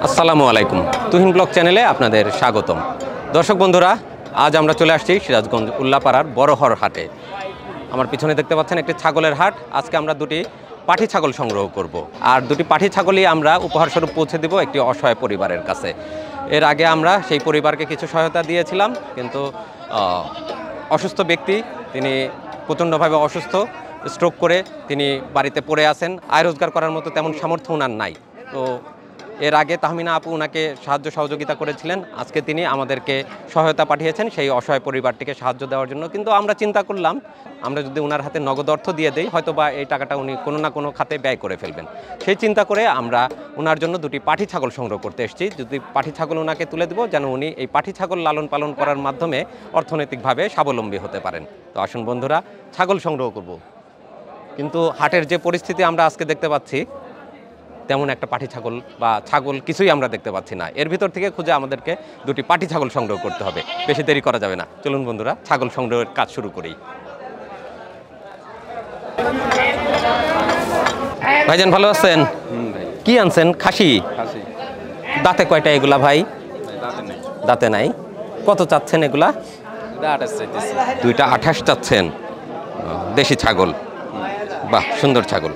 আসসালামু আলাইকুম, তুহিন ব্লগ চ্যানেলে আপনাদের স্বাগতম। দর্শক বন্ধুরা, আজ আমরা চলে আসছি সিরাজগঞ্জ উল্লাপাড়ার বড়হর হাটে। আমার পিছনে দেখতে পাচ্ছেন একটি ছাগলের হাট। আজকে আমরা দুটি পাঠি ছাগল সংগ্রহ করব, আর দুটি পাঠি ছাগলই আমরা উপহারস্বরূপ পৌঁছে দেব একটি অসহায় পরিবারের কাছে। এর আগে আমরা সেই পরিবারকে কিছু সহায়তা দিয়েছিলাম, কিন্তু অসুস্থ ব্যক্তি, তিনি প্রচণ্ডভাবে অসুস্থ, স্ট্রোক করে তিনি বাড়িতে পড়ে আছেন। আয় রোজগার করার মতো তেমন সামর্থ্য ওনার নাই। তো এর আগে তাহমিনা আপু ওনাকে সাহায্য সহযোগিতা করেছিলেন, আজকে তিনি আমাদেরকে সহায়তা পাঠিয়েছেন সেই অসহায় পরিবারটিকে সাহায্য দেওয়ার জন্য। কিন্তু আমরা চিন্তা করলাম, আমরা যদি ওনার হাতে নগদ অর্থ দিয়ে দেই, হয়তো বা এই টাকাটা উনি কোনো না কোনো খাতে ব্যয় করে ফেলবেন। সেই চিন্তা করে আমরা ওনার জন্য দুটি পাঠি ছাগল সংগ্রহ করতে এসেছি। যদি পাঠি ছাগল ওনাকে তুলে দেবো, যেন উনি এই পাঠি ছাগল লালন পালন করার মাধ্যমে অর্থনৈতিকভাবে স্বাবলম্বী হতে পারেন। তো আসুন বন্ধুরা, ছাগল সংগ্রহ করব। কিন্তু হাটের যে পরিস্থিতি আমরা আজকে দেখতে পাচ্ছি, তেমন একটা পাঠি ছাগল বা ছাগল কিছুই আমরা দেখতে পাচ্ছি না। এর ভিতর থেকে খুঁজে আমাদেরকে দুটি পাঠি ছাগল সংগ্রহ করতে হবে, বেশি দেরি করা যাবে না। চলুন বন্ধুরা, ছাগল সংগ্রহের কাজ শুরু করি। ভাইজান ভালো আছেন? কি আনছেন? খাসি? দাঁতে কয়টা এগুলা ভাই? দাঁতে নাই। কত চাচ্ছেন এগুলা? দুইটা 28 চাচ্ছেন। দেশি ছাগল, বাহ সুন্দর ছাগল।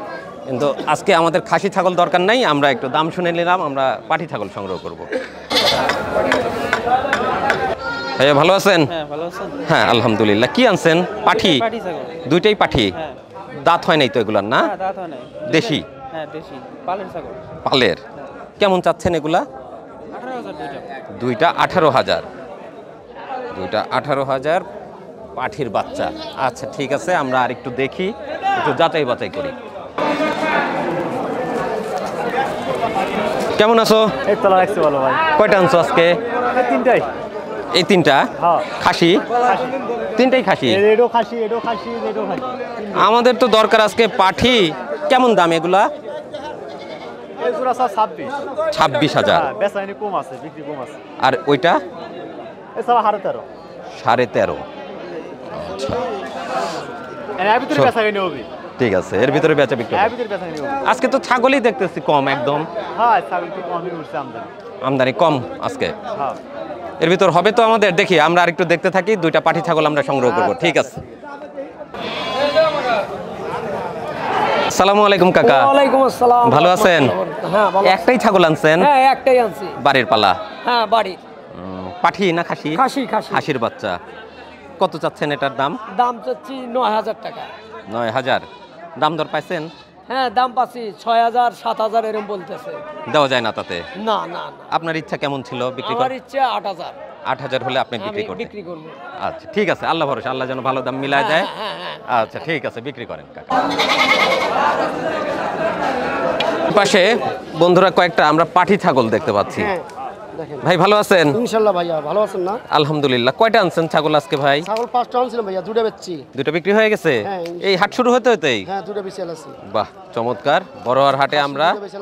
কিন্তু আজকে আমাদের খাসি ছাগল দরকার নাই, আমরা একটু দাম শুনে নিলাম, আমরা পাঠি ছাগল সংগ্রহ করব। ভাইয়া ভালো আছেন? হ্যাঁ আলহামদুলিল্লাহ। কি আনছেন? পাঠি? দুইটাই পাঠি? দাঁত হয় নাই তো এগুলার? না দেশি? পালের। কেমন চাচ্ছেন এগুলা? দুইটা 18,000। দুইটা 18,000 পাঠির বাচ্চা। আচ্ছা ঠিক আছে, আমরা আর একটু দেখি, একটু যাচাই বাছাই করি। কেমন আছো? এই তো লাগছে ভালো ভাই। কয়টা আনছো আজকে? তিনটাই। এই তিনটা খাসি? তিনটাই খাসি? এডো খাসি, এডো খাসি, এডো খাসি। আমাদের তো দরকার আজকে পাঠি। কেমন দাম এগুলা? এই জোড়া 26। 26,000। হ্যাঁ, বেচাইনি কম আছে, বিক্রি কম আছে। আর ওইটা? এই সারা 13.5। 13.5। আচ্ছা এর ভিতরে বেচাইনি হবে। ঠিক আছে, এর ভিতরে বেচা বিক্রি। এর ভিতরে বেচাইনি হবে। আজকে তো ছাগলই দেখতেছি কম একদম। হ্যাঁ, ছাগল একটু কমই উঠছে আমদানি। আমদানি কম আজকে। হ্যাঁ। এর ভিতর হবে তো আমাদের। দেখি, আমরা আরেকটু দেখতে থাকি, দুইটা পাঠি ছাগল আমরা সংগ্রহ করব। ঠিক আছে। আসসালামু আলাইকুম কাকা। ওয়ালাইকুম আসসালাম। ভালো আছেন? হ্যাঁ ভালো। একটাই ছাগল আনছেন? হ্যাঁ একটাই আনছি। বাড়ির পালা? হ্যাঁ বাড়ি। পাঠি না খাসি? খাসি খাসি। খাসির বাচ্চা। কত চাচ্ছেন এটার দাম? দাম চাচ্ছি 9,000 টাকা। 9,000। দাম দর পাইছেন? হ্যাঁ দাম পাচ্ছি 6,000 7,000 এরকম বলতেছে। দেওয়া যায় না তাতে? না না না। আপনার ইচ্ছা কেমন ছিল বিক্রি আমার করার? ইচ্ছা 8,000। 8,000 হলে আপনি বিক্রি করবেন? বিক্রি করব। আচ্ছা ঠিক আছে, আল্লাহ ভরসা, আল্লাহ যেন ভালো দাম মিলায় দেয়। হ্যাঁ হ্যাঁ। আচ্ছা ঠিক আছে, বিক্রি করেন কাকা। পাশে বন্ধুরা কয়েকটা আমরা পাঠি ছাগল দেখতে পাচ্ছি। ভাই ভালো আছেন? ইনশাআল্লাহ ভাইয়া ভালো আছেন না? আলহামদুলিল্লাহ। কয়টা আনছেন ছাগল আজকে ভাই? ছাগল 5টা আনছিলাম ভাইয়া, দুটো বেচছি। দুটো বিক্রি হয়ে গেছে? হ্যাঁ, এই হাট শুরু হতে হতেই? হ্যাঁ দুটো বেচে আছি। বাহ চমৎকার। বড়হার হাটে আমরা বেশ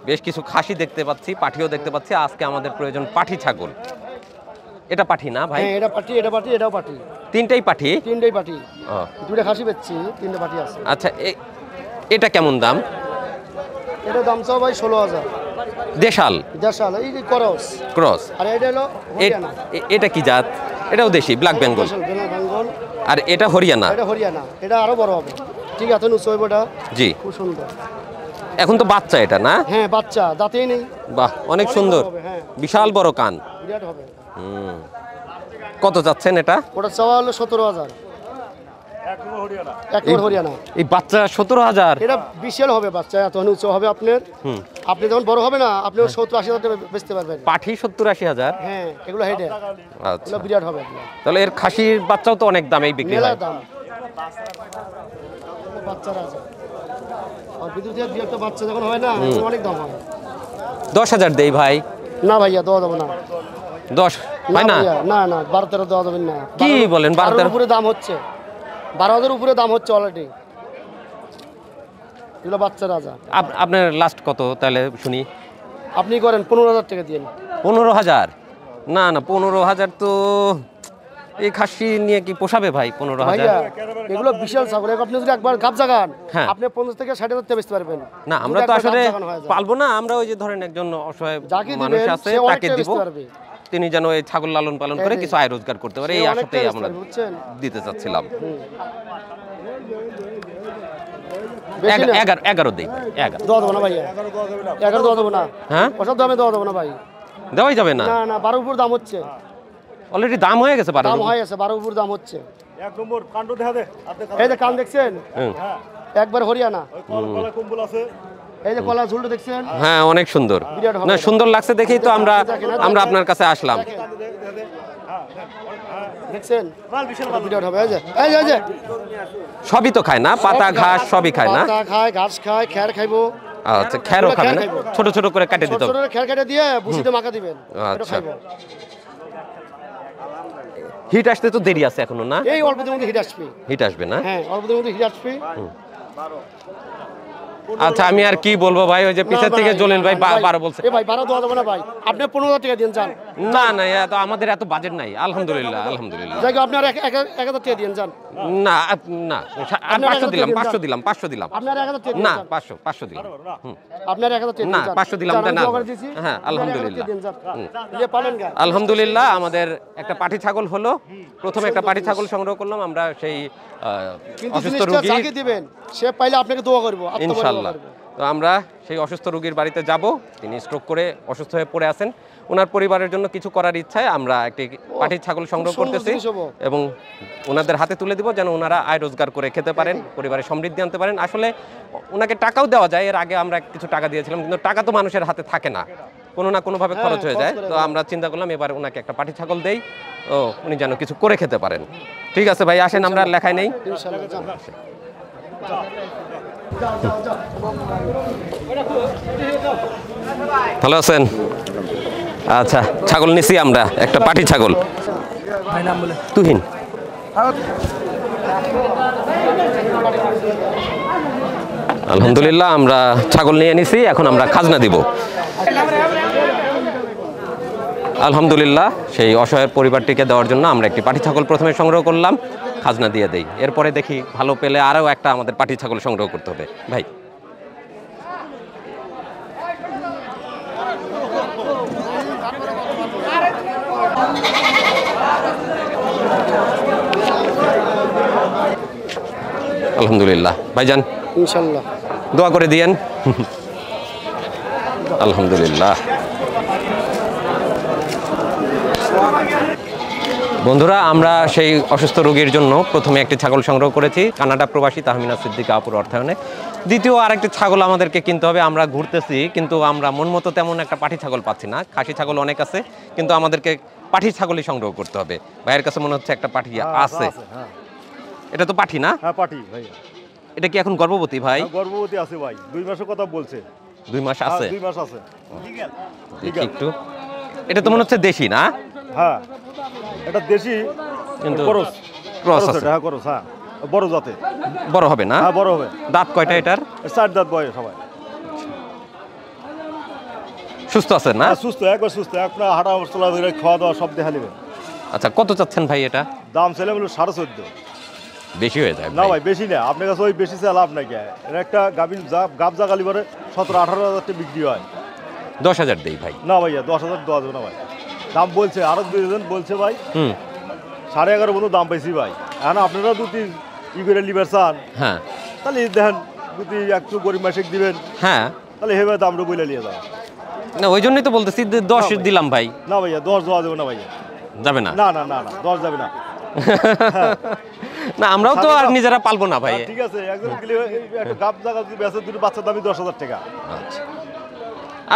বেশ কিছু খাসি দেখতে পাচ্ছি, পাঠিও দেখতে পাচ্ছি। আজকে আমাদের প্রয়োজন পাঠি ছাগল। এটা পাঠি না ভাই? হ্যাঁ এটা পাঠি, এটা পাঠি, এটাও পাঠি। তিনটাই পাঠি? তিনটাই পাঠি। ও দুটো খাসি বেচছি, তিনটে পাঠি আছে। আচ্ছা, এটা কেমন দাম? এটা দাম চাও ভাই 16,000। দেশাল? দেশাল, এই ক্রস। ক্রস। আর এটা হলো হরিয়ানা। এটা কি জাত? এটাও দেশি, ব্ল্যাক বেঙ্গল। বেঙ্গল। আর এটা হরিয়ানা? এটা হরিয়ানা, এটা আরো বড় হবে। ঠিক আছে, উঁচু হবে এটা। জি খুব সুন্দর। এখন তো বাচ্চা এটা না? হ্যাঁ বাচ্চা, দাঁতেই নেই। বাহ অনেক সুন্দর, বিশাল বড় কান। বিরাট হবে। কত যাচ্ছেন এটা? ওটা চাওয়া হলো 17,000। একবার হরিয়ানা। এই বাচ্চা 17,000? এটা বিশাল হবে বাচ্চা, এত উঁচু হবে আপনার। আপনি যখন বড় হবে না, আপনি 70-80,000 টাকা বেচতে পারবেন। পাঠি 70-80,000? হ্যাঁ এগুলো হেডে। আচ্ছা বিরাট হবে আপনার। তাহলে এর খাসির বাচ্চাও তো অনেক দামেই বিক্রি হয়? মেলা দাম। বাচ্চারা আছে। আর বিদ্যুৎ দিয়ে একটা বাচ্চা যখন হয় না, অনেক দাম হয়। 10,000 দেই ভাই? না ভাইয়া দেওয়া যাবে না। 10 হয় না? না না 12-13 দেওয়া যাবে না। কি বলেন? 12-13 উপরে দাম হচ্ছে। 12,000 উপরে দাম হচ্ছে অলরেডি। এগুলো বাচ্চা রাজা। আপনার লাস্ট কত তাহলে শুনি? আপনি করেন 15,000 টাকা দিন। 15,000? না না 15,000 তো এই খাসি নিয়ে কি পোষাবে ভাই 15,000? ভাইয়া এগুলো বিশাল ছাগল, আপনি যদি একবার গাব জাগান হ্যাঁ। আপনি 50 থেকে 60,000 টাকা বেচতে পারবেন। না আমরা যদি তো একবার আসলে গাব জাগানো হয়ে যায়। পালবো না, আমরা ওই যে ধরেন একজন অসহায় যাকে মানুষ দিবেন আছে সে তাকে অনেকটা দিব, বেচতে পারবে। তিনি যেন এই ছাগল লালন পালন করে কিছু আয় রোজগার করতে পারে, সে এই অনেকটা আশাতেই বেচতে আমরা পারবে, বুঝছেন? দিতে চাচ্ছিলাম। বেশি না। 11 দিই ভাই, 11 দেওয়া দেবো না ভাইয়া, 11 দেওয়া দেবো না। হ্যাঁ ওসব দামে দেওয়া দেবো না ভাই। দেওয়াই যাবে না, না না 12 উপর দাম হচ্ছে, অলরেডি দাম হয়ে গেছে 12। দাম হয়ে গেছে, 12 উপর দাম হচ্ছে। এক নম্বর কাণ্ড দেখা দে আপনি এই যে কান দেখছেন হুম। একবার হরিয়ানা, কলা কম্বল আছে এই যে কলা ঝুলটা দেখছেন হ্যাঁ অনেক সুন্দর, বিরাট হবে। না সুন্দর লাগছে দেখেই তো আমরা আপনার কাছে আসলাম। দেখছেন মাল বিশাল বিরাট হবে। এই যে এই যে এই যে সবই তো খায় না, পাতা ঘাস সবই খায় না? পাতা খায়, ঘাস খায়, খ্যার খাইবো। আচ্ছা খ্যারও খাবে না, খাইবো। ছোট ছোট করে কেটে ছোট দিতে ছোট হবে। খ্যার কেটে দিয়ে ভুসিতে মাখা দিবেন, এটা আচ্ছা। খাইবো। হিট আসতে তো দেরি আছে এখনো না? এই অল্প দিনের মধ্যে হিট আসবে। হিট আসবে না? হ্যাঁ অল্প দিনের মধ্যে হিট আসবে। আচ্ছা আমি আর কি বলবো ভাই, ওই যে পিছের না থেকে ভাই, জলিল ভাই ভাই, 12 বলছে। এ ভাই 12 দেওয়া যাবে না ভাই, আপনি 15,000 টাকা দিন যান। না না এত আমাদের এত বাজেট নাই, আলহামদুলিল্লাহ আলহামদুলিল্লাহ। যাই হোক, আপনার 1,000 টাকা দিন যান। না না আর আপনার 500 দিলাম, 1,000 500 দিলাম, 500 দিলাম। আপনার 1,000 টাকা দিন না যান। 500 দিলাম। হুম। আপনার 1,000 টাকা দিন না, যান। 500 দিলাম, যান, ওটা আমি না। দোয়া করে দিয়েছি। হ্যাঁ, আপনার আলহামদুলিল্লাহ। 1,000 টাকা দিন যান। নিয়ে পালেন গা। আলহামদুলিল্লাহ আমাদের একটা পাটি ছাগল হলো, প্রথমে একটা পাটি ছাগল সংগ্রহ করলাম আমরা সেই কিন্তু অসুস্থ জিনিসটা রোগী, যাকে দিবেন সে পাইলে আপনাকে দোয়া করবো, আত্মবল দোয়া ইনশাল্লাহ। করবো। তো আমরা সেই অসুস্থ রোগীর বাড়িতে যাব, তিনি স্ট্রোক করে অসুস্থ হয়ে পড়ে আছেন। ওনার পরিবারের জন্য কিছু করার ইচ্ছায় আমরা একটি পাটি ছাগল সংগ্রহ সুন্দর করতেছি জিনিস হবো। এবং ওনাদের হাতে তুলে দিব যেন ওনারা আয় রোজগার করে খেতে পারেন, পরিবারে সমৃদ্ধি আনতে পারেন। আসলে ওনাকে টাকাও দেওয়া যায়, এর আগে আমরা কিছু টাকা দিয়েছিলাম, কিন্তু টাকা তো মানুষের হাতে থাকে না, কোনো না কোনোভাবে খরচ হয়ে যায়। তো আমরা চিন্তা করলাম এবার ওনাকে একটা পাটি ছাগল দেই, ও উনি যেন কিছু করে খেতে পারেন। ঠিক আছে ভাই, আসেন আমরা লেখাই নেই। ইনশাআল্লাহ যান। ভালো আছেন? আচ্ছা ছাগল নিছি আমরা, একটা পাটি ছাগল। তুহিন আলহামদুলিল্লাহ আমরা ছাগল নিয়ে নিছি, এখন আমরা খাজনা দিব। আলহামদুলিল্লাহ সেই অসহায় পরিবারটিকে দেওয়ার জন্য আমরা একটি পাটি ছাগল প্রথমে সংগ্রহ করলাম, খাজনা দিয়ে দেই। এরপরে দেখি ভালো পেলে আরও একটা আমাদের পাটি ছাগল সংগ্রহ করতে হবে ভাই। আলহামদুলিল্লাহ ভাইজান, ইনশাআল্লাহ দোয়া করে দিয়েন। আলহামদুলিল্লাহ। বন্ধুরা আমরা সেই অসুস্থ রোগীর জন্য প্রথমে একটি ছাগল সংগ্রহ করেছি কানাডা প্রবাসী তাহমিনা সিদ্দিকা আপুর অর্থায়নে। দ্বিতীয় আরেকটি ছাগল আমাদেরকে কিনতে হবে। আমরা ঘুরতেছি কিন্তু আমরা মন মতো তেমন একটা পাটি ছাগল পাচ্ছি না। খাসি ছাগল অনেক আছে কিন্তু আমাদেরকে পাটি ছাগলই সংগ্রহ করতে হবে। ভাইয়ের কাছে মনে হচ্ছে একটা পাটি আছে। হ্যাঁ এটা তো পাটি না? হ্যাঁ পাটি ভাই, এটা কি এখন গর্ভবতী ভাই? গর্ভবতী আছে ভাই, 2 মাসের কথা বলছে। 2 মাস আছে? 2 মাস আছে। দেখি একটু। এটা তো মনে হচ্ছে দেশি না? হ্যাঁ এটা দেশি কিন্তু করস, ক্রস আছে। হ্যাঁ করস, হ্যাঁ বড় জাতে। বড় হবে না? হ্যাঁ বড় হবে। দাঁত কয়টা এটার? 4 দাঁত বয়স সবাই। সুস্থ আছে না? হ্যাঁ সুস্থ, একবার সুস্থ, আপনার হাঁটা চলা খাওয়া দাওয়া সব দেখা নেবে। আচ্ছা কত চাচ্ছেন ভাই এটা? দাম ছেলে বললো 14.5। বেশি হয়ে যায় না ভাই। ভাই বেশি না, আপনার কাছে ওই বেশি চাল আপনাকে এর একটা গাবিন গাব জাগালি পরে 17-18 হাজার টাকা বিক্রি হয়। 10,000 দেই ভাই। না ভাইয়া 10,000 দেওয়া যাবে না ভাই, দাম বলছে আরো 2জন বলছে ভাই। 11.5 পর্যন্ত দাম পাইছি ভাই। এখন আপনারা দুটি করে লিবার চান, হ্যাঁ তাহলে দেখেন যদি একটু গরিব মাসিক দিবেন হ্যাঁ, তাহলে হেবে দামটা বলে নিয়ে যাও। না ওই জন্যই তো বলতেছি 10 দিলাম ভাই। না ভাইয়া 10 দেওয়া যাবে না ভাইয়া। যাবে না? না না না না 10 যাবে না। না আমরাও তো আর নিজেরা পালবো না ভাই। ঠিক আছে, একজন গেলে একটা গাব জায়গা যদি বেচে, দুটো বাচ্চার দামই 10,000 টাকা। আচ্ছা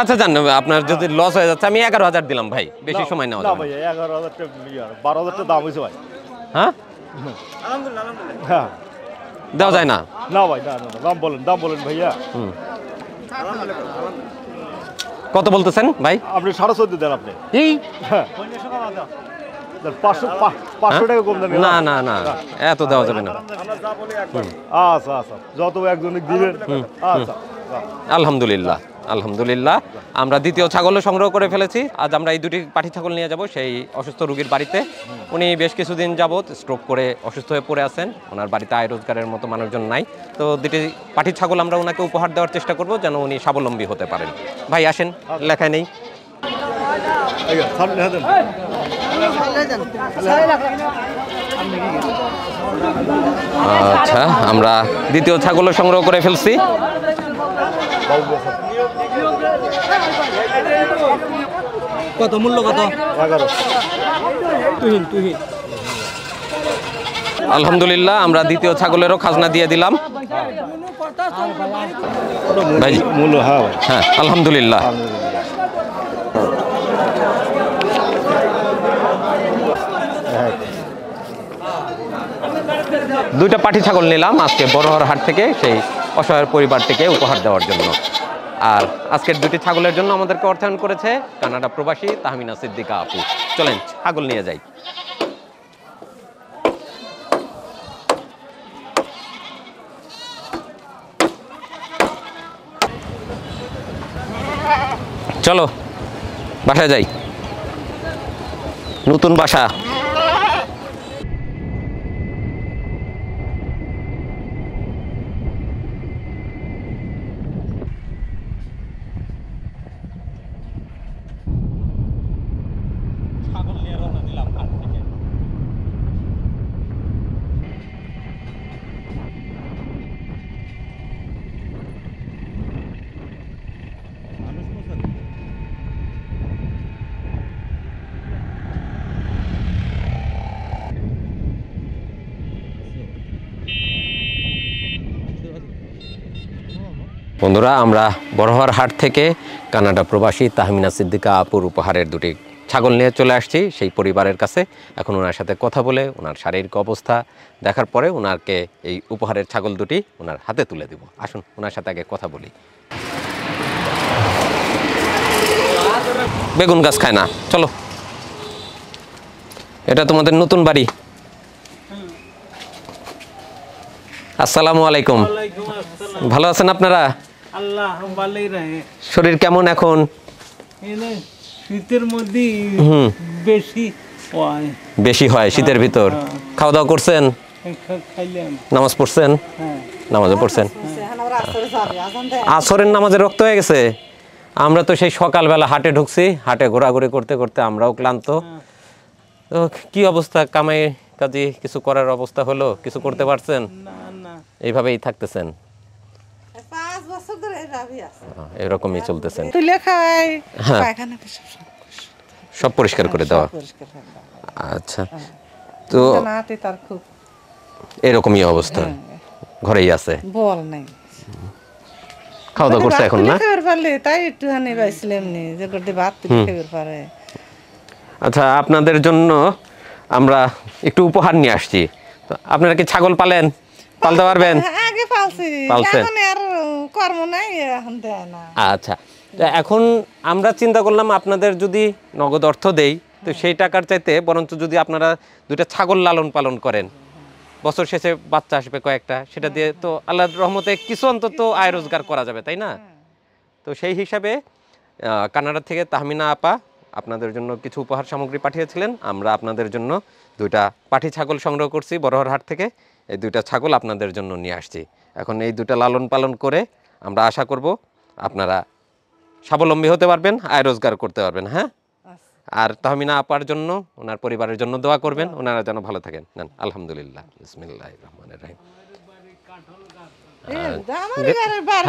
আচ্ছা জান, আপনার যদি লস হয়ে যাচ্ছে আমি 11,000 দিলাম ভাই, বেশি সময় নেওয়া না যাবে না। ভাইয়া 11,000 টাকা 12,000 টাকা দাম হয়েছে ভাই। হ্যাঁ হ্যাঁ দেওয়া যায় না? না ভাই না না না, দাম বলেন ভাইয়া। কত বলতেছেন ভাই? আপনি 14.5 দেন আপনি। এই হ্যাঁ 500 টাকা কম দেন। না না না এত দেওয়া যাবে না। আচ্ছা আচ্ছা, যত একজনে দিবেন। আচ্ছা আলহামদুলিল্লাহ আলহামদুলিল্লাহ আমরা দ্বিতীয় ছাগলও সংগ্রহ করে ফেলেছি। আজ আমরা এই দুটি পাঠি ছাগল নিয়ে যাব সেই অসুস্থ রোগীর বাড়িতে। উনি বেশ কিছুদিন যাবৎ স্ট্রোক করে অসুস্থ হয়ে পড়ে আছেন, ওনার বাড়িতে আয় রোজগারের মতো মানুষজন নাই। তো দুটি পাঠি ছাগল আমরা ওনাকে উপহার দেওয়ার চেষ্টা করব যেন উনি স্বাবলম্বী হতে পারেন। ভাই আসেন, লেখায় নেই। আচ্ছা, আমরা দ্বিতীয় ছাগলও সংগ্রহ করে ফেলছি। কত মূল্য কত? 11। তুহিন আলহামদুলিল্লাহ আমরা দ্বিতীয় ছাগলেরও খাজনা দিয়ে দিলাম। ভাই মূল্য হ্যাঁ ভাই। হ্যাঁ আলহামদুলিল্লাহ। দুইটা পাঠি ছাগল নিলাম আজকে বড়হর হাট থেকে সেই অসহায় পরিবারটিকে উপহার দেওয়ার জন্য। আর আজকের দুটি ছাগলের জন্য আমাদেরকে অর্থায়ন করেছে কানাডা প্রবাসী তাহমিনা সিদ্দিকা আপু। চলেন ছাগল নিয়ে যাই। চলো বাসায় যাই, নতুন বাসা। বন্ধুরা আমরা বড়হর হাট থেকে কানাডা প্রবাসী তাহমিনা সিদ্দিকা আপুর উপহারের দুটি ছাগল নিয়ে চলে আসছি সেই পরিবারের কাছে। এখন ওনার সাথে কথা বলে ওনার শারীরিক অবস্থা দেখার পরে ওনাকে এই উপহারের ছাগল দুটি ওনার হাতে তুলে দিব। আসুন ওনার সাথে আগে কথা বলি। বেগুন গাছ খায় না, চলো। এটা তোমাদের নতুন বাড়ি। আসসালামু আলাইকুম। ভালো আছেন আপনারা? আল্লাহ ভালোই রাখে। শরীর কেমন এখন? শীতের মধ্যে বেশি হয় শীতের ভিতর। খাওয়া দাওয়া করছেন? খাইলাম। নামাজ পড়ছেন? নামাজও পড়ছেন। আসরের নামাজে রক্ত হয়ে গেছে। আমরা তো সেই সকালবেলা হাটে ঢুকছি, হাটে ঘোরাঘুরি করতে করতে আমরাও ক্লান্ত। তো কি অবস্থা, কামাই কাজে কিছু করার অবস্থা হলো? কিছু করতে পারছেন? এইভাবেই থাকতেছেন? 5 বছর ধরে এরকমই চলতেছেন? সব পরিষ্কার করে দেওয়া। আচ্ছা, তো এরকমই অবস্থা, ঘরেই আছে, বল নাই। খাওয়া দাওয়া করছে এখন না? তাই একটুখানি পাইছিলাম নি যে করতে ভাত খেতে পারে। আচ্ছা, আপনাদের জন্য আমরা একটু উপহার নিয়ে আসছি। আপনারা কি ছাগল পালেন? পালতে পারবেন? আগে পালছি, এখন আর কর্ম নাই, এখন দেয় না। আচ্ছা, এখন আমরা চিন্তা করলাম আপনাদের যদি নগদ অর্থ দেই তো সেই টাকার চাইতে বরঞ্চ যদি আপনারা দুইটা ছাগল লালন পালন করেন, বছর শেষে বাচ্চা আসবে কয়েকটা, সেটা দিয়ে তো আল্লাহর রহমতে কিছু অন্তত আয় রোজগার করা যাবে, তাই না? তো সেই হিসাবে কানাডা থেকে তাহমিনা আপা আপনাদের জন্য কিছু উপহার সামগ্রী পাঠিয়েছিলেন। আমরা আপনাদের জন্য দুইটা পাঠি ছাগল সংগ্রহ করছি বড়হর হাট থেকে। এই দুইটা ছাগল আপনাদের জন্য নিয়ে আসছি। এখন এই দুইটা লালন পালন করে আমরা আশা করব আপনারা স্বাবলম্বী হতে পারবেন, আয় রোজগার করতে পারবেন। হ্যাঁ, আর তাহমিনা আপার জন্য, ওনার পরিবারের জন্য দোয়া করবেন, ওনারা যেন ভালো থাকেন। নেন, আলহামদুলিল্লাহ, বিসমিল্লাহির রহমানির রহিম।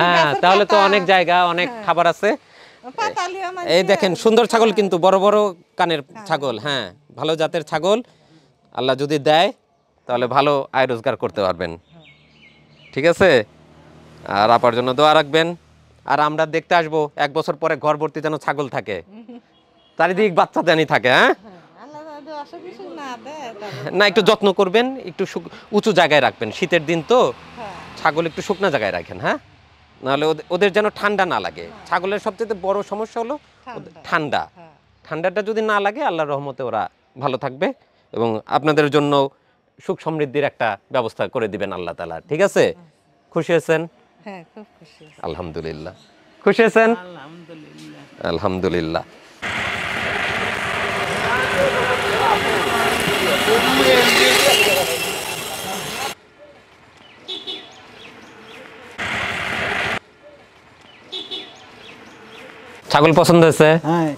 হ্যাঁ, তাহলে তো অনেক জায়গা, অনেক খাবার আছে। এই দেখেন সুন্দর ছাগল, কিন্তু বড় বড় কানের ছাগল। হ্যাঁ, ভালো জাতের ছাগল আল্লাহ যদি দেয় তাহলে ভালো আয় রোজগার করতে পারবেন। ঠিক আছে, আর আপার জন্য দোয়া রাখবেন। আর আমরা দেখতে আসবো 1 বছর পরে ঘর ভর্তি যেন ছাগল থাকে, চারিদিক বাচ্চা জানি থাকে। হ্যাঁ না, একটু যত্ন করবেন, একটু উঁচু জায়গায় রাখবেন। শীতের দিন তো ছাগল একটু শুকনো জায়গায় রাখেন। হ্যাঁ, নাহলে ওদের যেন ঠান্ডা না লাগে। ছাগলের সবচেয়ে বড় সমস্যা হলো ঠান্ডা। ঠান্ডাটা যদি না লাগে আল্লাহর রহমতে ওরা ভালো থাকবে এবং আপনাদের জন্য সুখ সমৃদ্ধির একটা ব্যবস্থা করে দিবেন আল্লাহ তাআলা। ঠিক আছে, খুশি হয়েছেন? হ্যাঁ, খুব খুশি। আলহামদুলিল্লাহ, খুশি আছেন? আলহামদুলিল্লাহ। আলহামদুলিল্লাহ। ছাগল পছন্দ হয়েছে? হ্যাঁ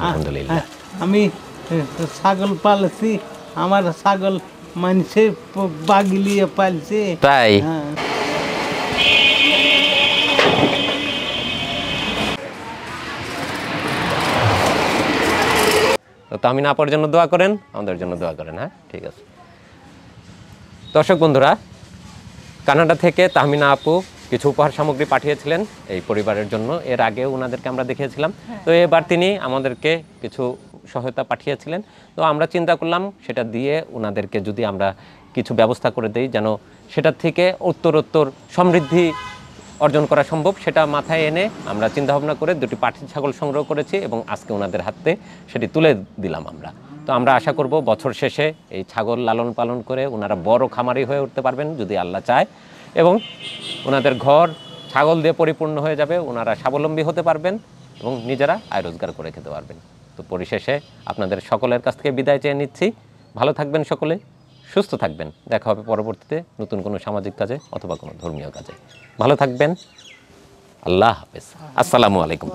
আলহামদুলিল্লাহ। আমি ছাগল পালছি, আমার ছাগল মানুষে বাগিলিয়ে পালছে। তাই? হ্যাঁ। তো তাহমিনা আপার জন্য দোয়া করেন, আমাদের জন্য দোয়া করেন। হ্যাঁ, ঠিক আছে। দর্শক বন্ধুরা, কানাডা থেকে তাহমিনা আপু কিছু উপহার সামগ্রী পাঠিয়েছিলেন এই পরিবারের জন্য। এর আগেও ওনাদেরকে আমরা দেখিয়েছিলাম। তো এবার তিনি আমাদেরকে কিছু সহায়তা পাঠিয়েছিলেন। তো আমরা চিন্তা করলাম সেটা দিয়ে ওনাদেরকে যদি আমরা কিছু ব্যবস্থা করে দেই, যেন সেটার থেকে উত্তরোত্তর সমৃদ্ধি অর্জন করা সম্ভব, সেটা মাথায় এনে আমরা চিন্তাভাবনা করে দুটি পাঠি ছাগল সংগ্রহ করেছি এবং আজকে ওনাদের হাতে সেটি তুলে দিলাম আমরা। তো আমরা আশা করব বছর শেষে এই ছাগল লালন পালন করে ওনারা বড় খামারি হয়ে উঠতে পারবেন যদি আল্লাহ চায়, এবং ওনাদের ঘর ছাগল দিয়ে পরিপূর্ণ হয়ে যাবে, ওনারা স্বাবলম্বী হতে পারবেন এবং নিজেরা আয় রোজগার করে খেতে পারবেন। তো পরিশেষে আপনাদের সকলের কাছ থেকে বিদায় চেয়ে নিচ্ছি। ভালো থাকবেন সকলে, সুস্থ থাকবেন। দেখা হবে পরবর্তীতে নতুন কোনো সামাজিক কাজে অথবা কোনো ধর্মীয় কাজে। ভালো থাকবেন। আল্লাহ হাফেজ। আসসালামু আলাইকুম।